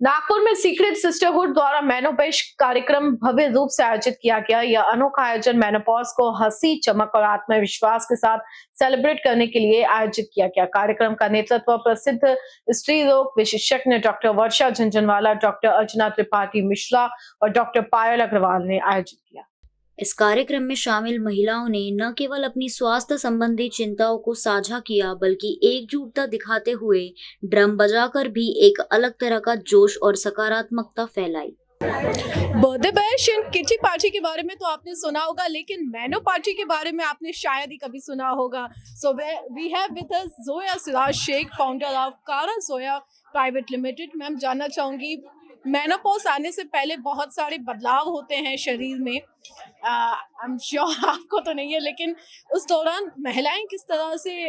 नागपुर में secret sisterhood द्वारा मेनोपेश कार्यक्रम भव्य रूप से आयोजित किया गया। यह अनोखा आयोजन मेनोपॉज को हंसी, चमक और आत्मविश्वास के साथ सेलिब्रेट करने के लिए आयोजित किया गया। कार्यक्रम का नेतृत्व प्रसिद्ध स्त्री रोग विशेषज्ञ डॉक्टर वर्षा झुनझुनवाला, डॉक्टर अर्चना त्रिपाठी मिश्रा और डॉक्टर पायल अग्रवाल ने आयोजित किया। इस कार्यक्रम में शामिल महिलाओं ने न केवल अपनी स्वास्थ्य संबंधी चिंताओं को साझा किया, बल्कि एकजुटता दिखाते हुए ड्रम बजाकर भी एक अलग तरह का जोश और सकारात्मकता फैलाई। Birthday bash and kitty party के बारे में तो आपने सुना होगा, लेकिन मैनो पार्टी के बारे में आपने शायद ही कभी सुना होगा। So we have with us Zoya Siraj Shaikh, founder of Kara Zoya private limited. Ma'am, जानना चाहूंगी, मेनोपॉज आने से पहले बहुत सारे बदलाव होते हैं शरीर में। आई एम श्योर आपको तो नहीं है, लेकिन उस दौरान महिलाएं किस तरह से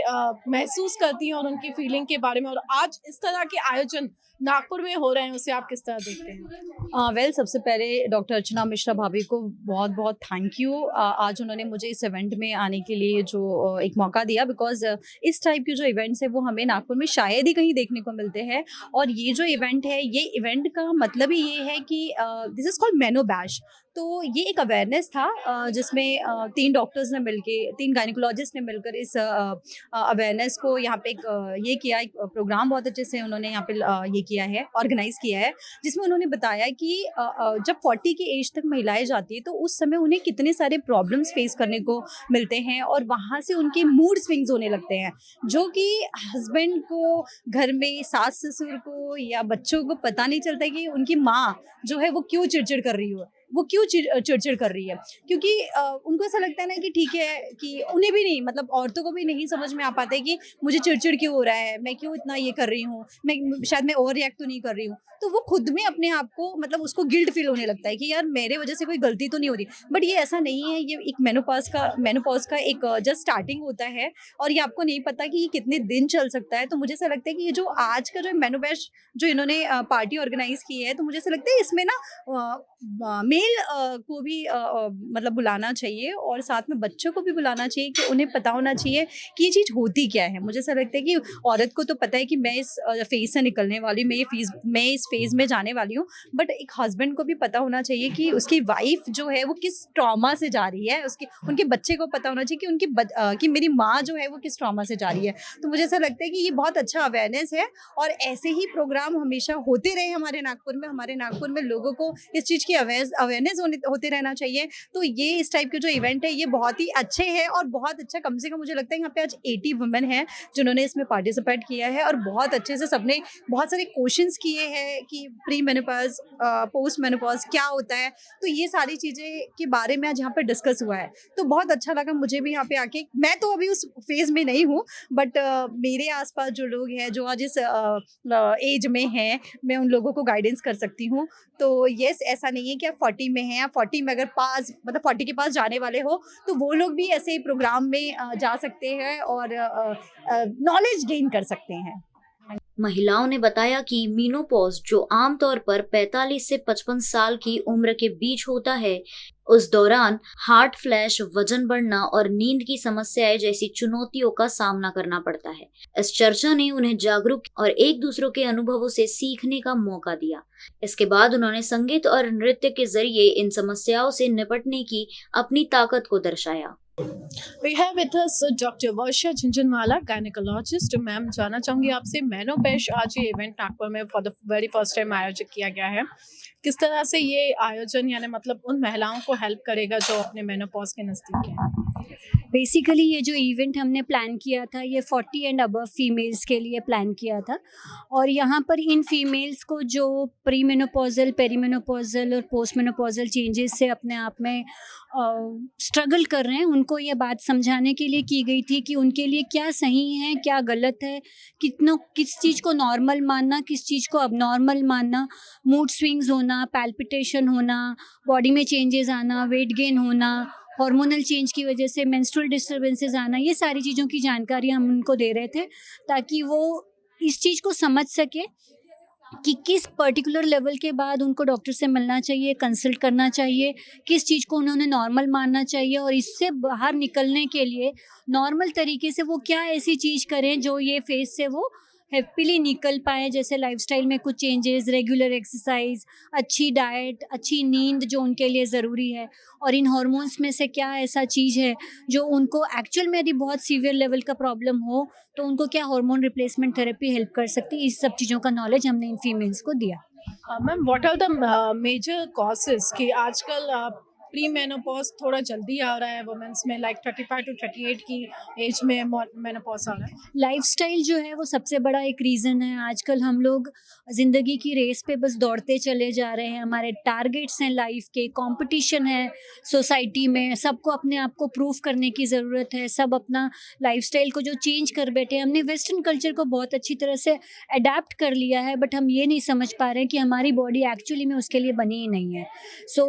महसूस करती हैं और उनकी फीलिंग के बारे में, और आज इस तरह के आयोजन नागपुर में हो रहे हैं, उसे आप किस तरह देखते हैं? सबसे पहले डॉक्टर अर्चना मिश्रा भाभी को बहुत बहुत थैंक यू। आज उन्होंने मुझे इस इवेंट में आने के लिए जो एक मौका दिया, बिकॉज इस टाइप के जो इवेंट्स है वो हमें नागपुर में शायद ही कहीं देखने को मिलते हैं। और ये जो इवेंट है, ये इवेंट का मतलब ही ये है कि दिस इज़ कॉल्ड मेनो बैश। तो ये एक अवेयरनेस था जिसमें 3 डॉक्टर्स ने मिलके, 3 गायनिकोलॉजिस्ट ने मिलकर इस अवेयरनेस को यहाँ पे ये किया। एक प्रोग्राम बहुत अच्छे से उन्होंने यहाँ पे ये किया है, ऑर्गेनाइज किया है, जिसमें उन्होंने बताया कि जब 40 की एज तक महिलाएं जाती है तो उस समय उन्हें कितने सारे प्रॉब्लम्स फेस करने को मिलते हैं, और वहाँ से उनके मूड स्विंग्स होने लगते हैं, जो कि हस्बैंड को, घर में सास ससुर को या बच्चों को पता नहीं चलता कि उनकी माँ जो है वो क्यों चिड़चिड़ कर रही हो, वो क्यों चिड़चिड़ कर रही है। क्योंकि उनको ऐसा लगता है ना कि ठीक है, कि उन्हें भी नहीं, मतलब औरतों को भी नहीं समझ में आ पाता है कि मुझे चिड़चिड़ क्यों हो रहा है, मैं क्यों इतना ये कर रही हूँ, मैं शायद मैं ओवर रिएक्ट तो नहीं कर रही हूँ। तो वो खुद में अपने आप को, मतलब उसको गिल्ट फील होने लगता है कि यार मेरे वजह से कोई गलती तो नहीं हो रही। बट ये ऐसा नहीं है, ये एक मेनोपॉज का एक जस्ट स्टार्टिंग होता है, और ये आपको नहीं पता कि ये कितने दिन चल सकता है। तो मुझे ऐसा लगता है कि ये जो आज का जो मेनोबैश जो इन्होंने पार्टी ऑर्गेनाइज की है, तो मुझे ऐसा लगता है इसमें ना मेल को भी मतलब बुलाना चाहिए, और साथ में बच्चों को भी बुलाना चाहिए कि उन्हें पता होना चाहिए कि ये चीज़ होती क्या है। मुझे ऐसा लगता है कि औरत को तो पता है कि मैं इस फेज़ से निकलने वाली हूँ, मैं इस फेज़ में जाने वाली हूँ, बट एक हस्बैंड को भी पता होना चाहिए कि उसकी वाइफ जो है वो किस ट्रॉमा से जा रही है, उनके बच्चे को पता होना चाहिए कि कि मेरी माँ जो है वो किस ट्रॉमा से जा रही है। तो मुझे ऐसा लगता है कि ये बहुत अच्छा अवेयरनेस है, और ऐसे ही प्रोग्राम हमेशा होते रहे हमारे नागपुर में लोगों को इस चीज़ की अवेयरनेस होते रहना चाहिए। तो ये इस टाइप के जो इवेंट है, ये बहुत ही अच्छे हैं, और बहुत अच्छा, कम से कम मुझे लगता है यहाँ पे आज 80 वुमेन हैं जिन्होंने इसमें पार्टिसिपेट किया है, और बहुत अच्छे से सबने बहुत सारे क्वेश्चंस किए हैं कि प्री मेनोपॉज, पोस्ट मेनोपॉज क्या होता है। तो ये सारी चीज़ें के बारे में आज यहाँ पे डिस्कस हुआ है, तो बहुत अच्छा लगा मुझे भी यहाँ पे आके। मैं तो अभी उस फेज़ में नहीं हूँ, बट मेरे आसपास जो लोग हैं, जो आज इस एज में हैं, मैं उन लोगों को गाइडेंस कर सकती हूँ। तो येस, ऐसा नहीं है कि आप 40 में हैं, आप 40 में अगर पास, मतलब 40 के पास जाने वाले हो, तो वो लोग भी ऐसे प्रोग्राम में जा सकते हैं और नॉलेज गेन कर सकते हैं। महिलाओं ने बताया कि मेनोपॉज, जो आमतौर पर 45 से 55 साल की उम्र के बीच होता है, उस दौरान हार्ट फ्लैश, वजन बढ़ना और नींद की समस्याएं जैसी चुनौतियों का सामना करना पड़ता है। इस चर्चा ने उन्हें जागरूक और एक दूसरे के अनुभवों से सीखने का मौका दिया। इसके बाद उन्होंने संगीत और नृत्य के जरिए इन समस्याओं से निपटने की अपनी ताकत को दर्शाया। We have with us doctor Varsha Jhunjhunwala, gynaecologist. Ma'am, जानना चाहूंगी आपसे, मेनोपैश आज ये इवेंट नागपुर में for the very first time आयोजित किया गया है। किस तरह से ये आयोजन, यानी मतलब उन महिलाओं को हेल्प करेगा जो अपने मेनोपॉज के नज़दीक हैं? बेसिकली ये जो इवेंट हमने प्लान किया था, ये 40 एंड अबव फीमेल्स के लिए प्लान किया था, और यहाँ पर इन फीमेल्स को जो प्री मेनोपॉजल, पेरीमेनोपॉजल और पोस्ट मेनोपॉजल चेंजेस से अपने आप में स्ट्रगल कर रहे हैं, उनको ये बात समझाने के लिए की गई थी कि उनके लिए क्या सही है, क्या गलत है, किस चीज़ को नॉर्मल मानना, किस चीज़ को अबनॉर्मल मानना, मूड स्विंग्स होना, पैल्पिटेशन होना, बॉडी में चेंजेस आना, वेट गेन होना, हार्मोनल चेंज की वजह से मेंस्ट्रुअल डिस्टर्बेंसेस आना, ये सारी चीज़ों की जानकारी हम उनको दे रहे थे, ताकि वो इस चीज़ को समझ सके कि किस पर्टिकुलर लेवल के बाद उनको डॉक्टर से मिलना चाहिए, कंसल्ट करना चाहिए, किस चीज़ को उन्होंने नॉर्मल मानना चाहिए, और इससे बाहर निकलने के लिए नॉर्मल तरीके से वो क्या ऐसी चीज़ करें जो ये फेज़ से वो हैप्पीली निकल पाएँ, जैसे लाइफस्टाइल में कुछ चेंजेस, रेगुलर एक्सरसाइज, अच्छी डाइट, अच्छी नींद जो उनके लिए ज़रूरी है, और इन हार्मोन्स में से क्या ऐसा चीज़ है जो उनको एक्चुअल में यदि बहुत सीवियर लेवल का प्रॉब्लम हो तो उनको क्या हार्मोन रिप्लेसमेंट थेरेपी हेल्प कर सकती है। इस सब चीज़ों का नॉलेज हमने इन फीमेल्स को दिया। Ma'am, what are the major causes कि आजकल प्री मेनोपॉज थोड़ा जल्दी आ रहा है वुमेन्स में, लाइक 35 टू 38 की एज में मेनोपॉज आ रहा है? लाइफस्टाइल जो है वो सबसे बड़ा एक रीज़न है। आजकल हम लोग ज़िंदगी की रेस पे बस दौड़ते चले जा रहे हैं। हमारे टारगेट्स हैं लाइफ के, कंपटीशन है सोसाइटी में, सबको अपने आप को प्रूव करने की ज़रूरत है। सब अपना लाइफस्टाइल को जो चेंज कर बैठे हैं। हमने वेस्टर्न कल्चर को बहुत अच्छी तरह से अडेप्ट कर लिया है, बट हम ये नहीं समझ पा रहे हैं कि हमारी बॉडी एक्चुअली में उसके लिए बनी ही नहीं है। सो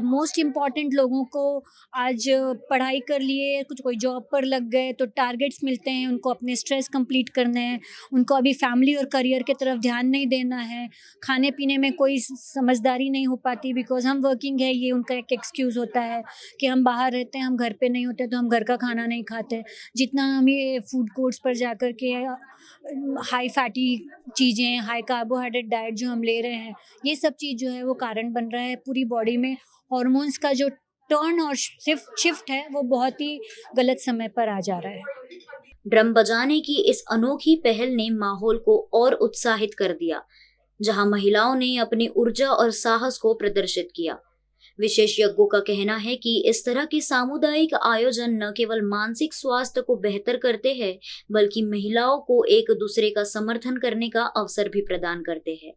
मोस्ट इम्पॉर्टेंट लोगों को आज पढ़ाई कर लिए, कुछ कोई जॉब पर लग गए तो टारगेट्स मिलते हैं, उनको अपने स्ट्रेस कंप्लीट करने हैं, उनको अभी फैमिली और करियर की तरफ ध्यान नहीं देना है। खाने पीने में कोई समझदारी नहीं हो पाती बिकॉज हम वर्किंग है, ये उनका एक एक्सक्यूज़ होता है कि हम बाहर रहते हैं, हम घर पे नहीं होते तो हम घर का खाना नहीं खाते। जितना हम ये फूड कोर्ट्स पर जा कर के हाई फैटी चीज़ें, हाई कार्बोहाइड्रेट डाइट जो हम ले रहे हैं, ये सब चीज़ जो है वो कारण बन रहा है पूरी बॉडी में हॉर्मोन्स का जो टर्न और शिफ्ट है वो बहुत ही गलत समय पर आ जा रहा है। ड्रम बजाने की इस अनोखी पहल ने माहौल को और उत्साहित कर दिया, जहां महिलाओं ने अपनी ऊर्जा और साहस को प्रदर्शित किया। विशेषज्ञों का कहना है कि इस तरह के सामुदायिक आयोजन न केवल मानसिक स्वास्थ्य को बेहतर करते हैं, बल्कि महिलाओं को एक दूसरे का समर्थन करने का अवसर भी प्रदान करते हैं।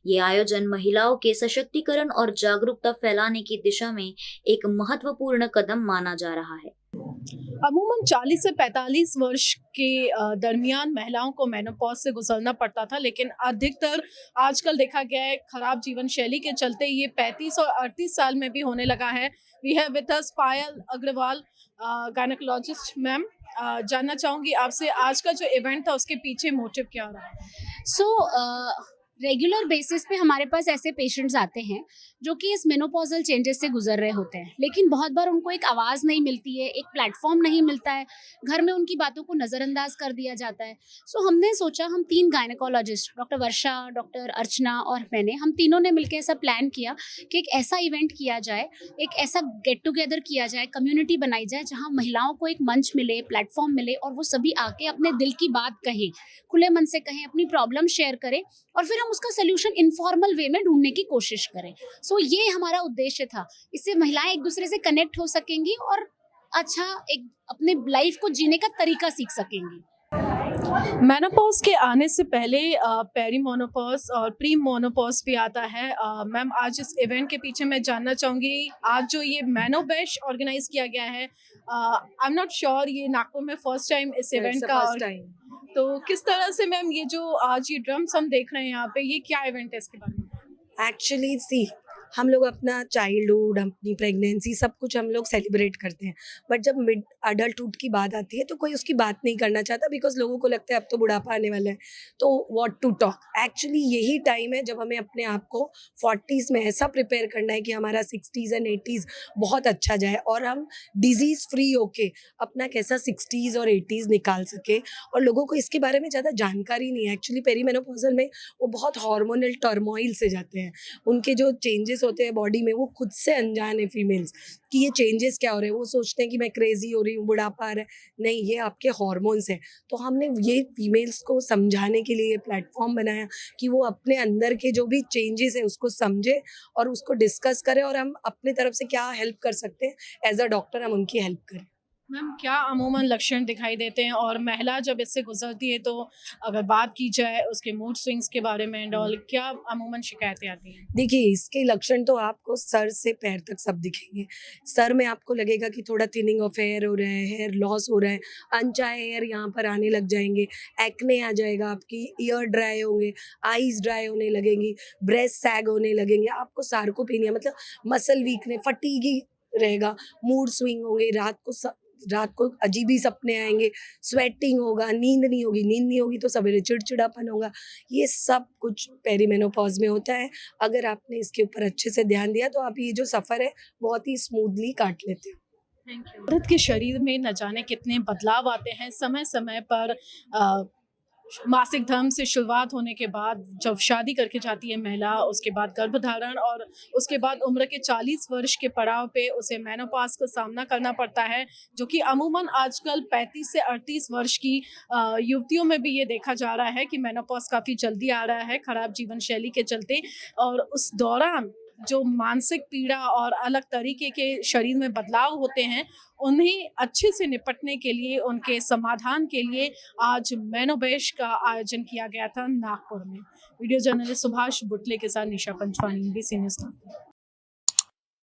ये आयोजन महिलाओं के सशक्तिकरण और जागरूकता फैलाने की दिशा में एक महत्वपूर्ण कदम माना जा रहा है। अमूमन 40 से 45 वर्ष के दरमियान महिलाओं को मेनोपॉज से गुजरना पड़ता था, लेकिन अधिकतर आजकल देखा गया है खराब जीवन शैली के चलते ये 35 और 38 साल में भी होने लगा है। We have with us Payal Agarwal, gynaecologist. Ma'am, जानना चाहूँगी आपसे आज का जो इवेंट था उसके पीछे मोटिव क्या रहा? रेगुलर बेसिस पे हमारे पास ऐसे पेशेंट्स आते हैं जो कि इस मेनोपॉजल चेंजेस से गुजर रहे होते हैं, लेकिन बहुत बार उनको एक आवाज़ नहीं मिलती है, एक प्लेटफॉर्म नहीं मिलता है, घर में उनकी बातों को नज़रअंदाज कर दिया जाता है। सो हमने सोचा, हम 3 गायनेकोलॉजिस्ट, डॉक्टर वर्षा, डॉक्टर अर्चना और मैंने, हम तीनों ने मिलकर ऐसा प्लान किया कि एक ऐसा इवेंट किया जाए, एक ऐसा गेट टुगेदर किया जाए, कम्युनिटी बनाई जाए जहाँ महिलाओं को एक मंच मिले, प्लेटफॉर्म मिले और वो सभी आके अपने दिल की बात कहें, खुले मन से कहें, अपनी प्रॉब्लम शेयर करें और फिर हम उसका सोल्यूशन इनफॉर्मल वे में ढूंढने की कोशिश करें। सो ये हमारा उद्देश्य था। इससे महिलाएं एक दूसरे से कनेक्ट हो सकेंगी और अच्छा एक अपने लाइफ को जीने का तरीका सीख सकेंगी। मेनोपॉज के आने से पहले पेरीमोनोपॉज और प्री मोनोपॉज भी आता है। मैम, आज इस इवेंट के पीछे मैं जानना चाहूँगी, आज जो ये मेनोबैश ऑर्गेनाइज किया गया है, आई एम नॉट श्योर, ये नागपुर में फर्स्ट टाइम इस इवेंट का, तो किस तरह से मैम ये जो आज ये ड्रम्स हम देख रहे हैं यहाँ पे, ये क्या इवेंट है, इसके बारे में? एक्चुअली सी, हम लोग अपना चाइल्डहुड, अपनी प्रेगनेंसी सब कुछ हम लोग सेलिब्रेट करते हैं, बट जब मिड अडल्टहुड की बात आती है तो कोई उसकी बात नहीं करना चाहता, बिकॉज लोगों को लगता है अब तो बुढ़ापा आने वाला है, तो व्हाट टू टॉक। एक्चुअली यही टाइम है जब हमें अपने आप को 40s में ऐसा प्रिपेयर करना है कि हमारा 60s एंड 80s बहुत अच्छा जाए और हम डिजीज़ फ्री होके अपना कैसा 60s और 80s निकाल सके। और लोगों को इसके बारे में ज़्यादा जानकारी नहीं है। एक्चुअली पेरीमेनोपॉजल में वो बहुत हार्मोनल टर्मोइल से जाते हैं, उनके जो चेंजेस होते हैं बॉडी में वो खुद से अनजान है फीमेल्स कि ये चेंजेस क्या हो रहे हैं। वो सोचते हैं कि मैं क्रेजी हो रही हूँ, बुढ़ापा आ रहा है, नहीं, ये आपके हार्मोन्स हैं। तो हमने ये फीमेल्स को समझाने के लिए ये प्लेटफॉर्म बनाया कि वो अपने अंदर के जो भी चेंजेस है उसको समझे और उसको डिस्कस करें और हम अपने तरफ से क्या हेल्प कर सकते हैं एज अ डॉक्टर, हम उनकी हेल्प करें। मैम, क्या अमूमन लक्षण दिखाई देते हैं और महिला जब इससे गुजरती है तो अगर बात की जाए उसके मूड स्विंग्स के बारे में एंड ऑल, क्या अमूमन शिकायतें आती हैं? देखिए, इसके लक्षण तो आपको सर से पैर तक सब दिखेंगे। सर में आपको लगेगा कि थोड़ा थिनिंग ऑफ हेयर हो रहा है, हेयर लॉस हो रहा है, अनचाहे हेयर यहाँ पर आने लग जाएंगे, एक्ने आ जाएगा, आपकी ईयर ड्राई होंगे, आईज ड्राई होने लगेंगी, ब्रेस्ट सैग होने लगेंगे, आपको सार्कोपेनिया मतलब मसल वीकनेस, फटीगी रहेगा, मूड स्विंग होंगे, रात को अजीब ही सपने आएंगे, स्वेटिंग होगा, नींद नहीं होगी तो सवेरे चिड़चिड़ापन होगा। ये सब कुछ पेरीमेनोपॉज में होता है। अगर आपने इसके ऊपर अच्छे से ध्यान दिया तो आप ये जो सफ़र है बहुत ही स्मूथली काट लेते हो। औरत के शरीर में न जाने कितने बदलाव आते हैं समय समय पर। मासिक धर्म से शुरुआत होने के बाद जब शादी करके जाती है महिला, उसके बाद गर्भधारण और उसके बाद उम्र के 40 वर्ष के पड़ाव पे उसे मेनोपॉज का सामना करना पड़ता है, जो कि अमूमन आजकल 35 से 38 वर्ष की युवतियों में भी ये देखा जा रहा है कि मेनोपॉज काफ़ी जल्दी आ रहा है खराब जीवन शैली के चलते। और उस दौरान जो मानसिक पीड़ा और अलग तरीके के शरीर में बदलाव होते हैं, उन्हें अच्छे से निपटने के लिए, उनके समाधान के लिए आज मेनोबैश का आयोजन किया गया था नागपुर में। वीडियो जर्नलिस्ट सुभाष बुटले के साथ निशा पंचवानी, एबीसी न्यूज़ नागपुर।